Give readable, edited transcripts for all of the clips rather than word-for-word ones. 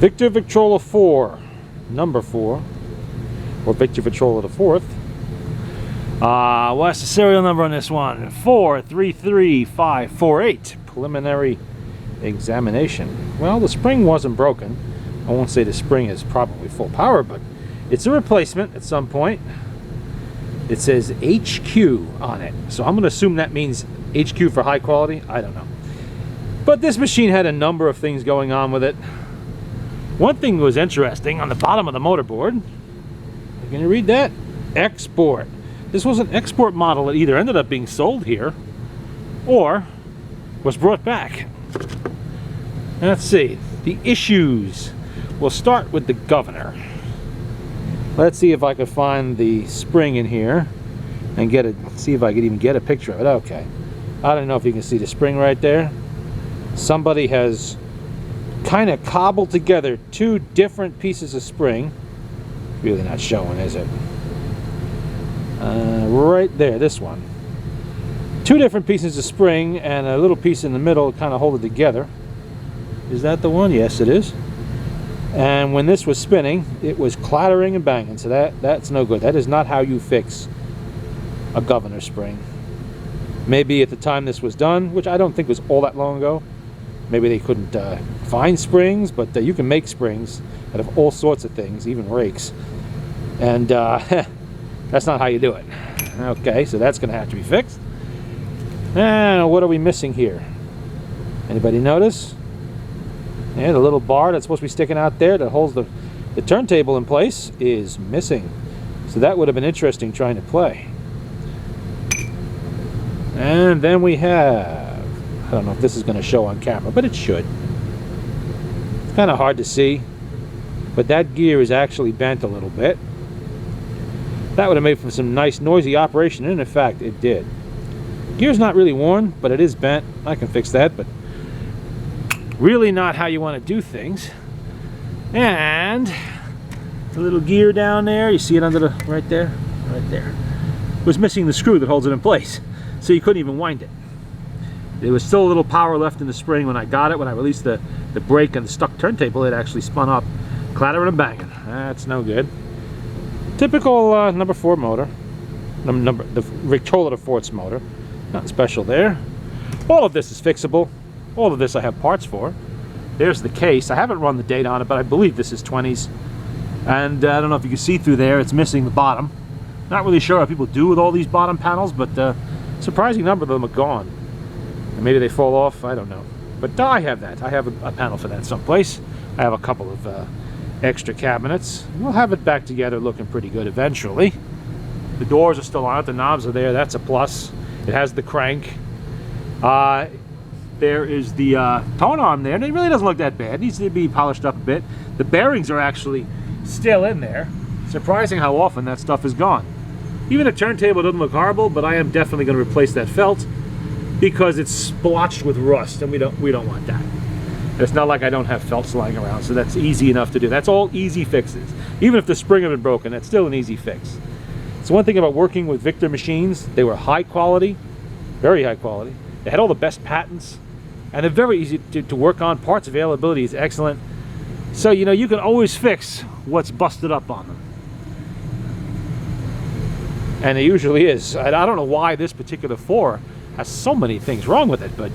Victrola IV, number 4, or Victor Victrola IV. What's the serial number on this one? 433-548. Preliminary examination. Well, the spring wasn't broken. I won't say the spring is probably full power, but it's a replacement at some point. It says HQ on it, so I'm going to assume that means HQ for high quality. I don't know. But this machine had a number of things going on with it. One thing was interesting on the bottom of the motorboard. Can you read that? Export. This was an export model that either ended up being sold here or was brought back. Let's see. The issues. We'll start with the governor. Let's see if I could find the spring in here and get it. See if I could even get a picture of it. Okay. I don't know if you can see the spring right there. Somebody has kind of cobbled together two different pieces of spring. Really not showing, is it? Right there, this one. Two different pieces of spring and a little piece in the middle to kind of hold it together. Is that the one? Yes, it is. And when this was spinning, it was clattering and banging. So that's no good. That is not how you fix a governor spring. Maybe at the time this was done, which I don't think was all that long ago, maybe they couldn't find springs, but you can make springs out of all sorts of things, even rakes. And that's not how you do it. Okay, so that's going to have to be fixed. And what are we missing here? Anybody notice? Yeah, the little bar that's supposed to be sticking out there that holds the turntable in place is missing. So that would have been interesting trying to play. And then we have, I don't know if this is going to show on camera, but it should. It's kind of hard to see, but that gear is actually bent a little bit. That would have made for some nice noisy operation, and in fact it did. Gear's not really worn, but it is bent. I can fix that, but really not how you want to do things. And the little gear down there, you see it under the, right there, was missing the screw that holds it in place, so you couldn't even wind it. There was still a little power left in the spring when I got it. When I released the brake and the stuck turntable, it actually spun up, clattering and banging. That's no good. Typical number 4 motor, the Victrola VV-IV motor. Nothing special there. All of this is fixable. All of this I have parts for. There's the case. I haven't run the date on it, but I believe this is 20s. And I don't know if you can see through there, it's missing the bottom. Not really sure how people do with all these bottom panels, but a surprising number of them are gone. And maybe they fall off, I don't know. But I have that. I have a panel for that someplace. I have a couple of extra cabinets. We'll have it back together looking pretty good eventually. The doors are still on it, the knobs are there, that's a plus. It has the crank. There is the tone arm there, and it really doesn't look that bad. It needs to be polished up a bit. The bearings are actually still in there. Surprising how often that stuff is gone. Even the turntable doesn't look horrible, but I am definitely going to replace that felt because it's splotched with rust, and we don't want that. It's not like I don't have felts lying around, so that's easy enough to do. That's all easy fixes. Even if the spring had been broken, that's still an easy fix. So one thing about working with Victor machines, they were high quality, very high quality. They had all the best patents, and they're very easy to work on. Parts availability is excellent. So, you know, you can always fix what's busted up on them. And it usually is. I don't know why this particular 4 has so many things wrong with it, but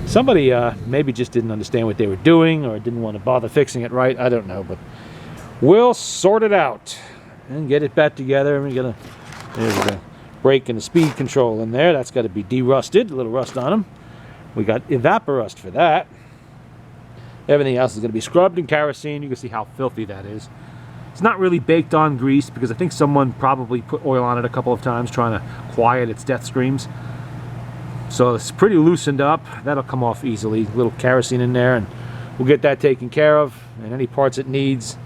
somebody maybe just didn't understand what they were doing or didn't want to bother fixing it right. I don't know, but we'll sort it out and get it back together. There's the brake and the speed control in there. That's got to be de-rusted, a little rust on them. We got evaporust for that. Everything else is going to be scrubbed in kerosene. You can see how filthy that is. It's not really baked on grease because I think someone probably put oil on it a couple of times trying to quiet its death screams. So it's pretty loosened up. That'll come off easily. A little kerosene in there, and we'll get that taken care of. And any parts it needs,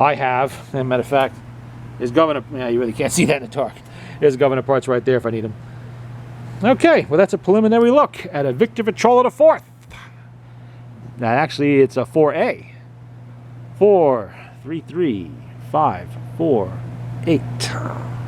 I have. As a matter of fact, there's governor. Yeah, you really can't see that in the dark. There's governor parts right there if I need them. Okay, well that's a preliminary look at a Victor Victrola IV. Now actually it's a 4A. 433-548.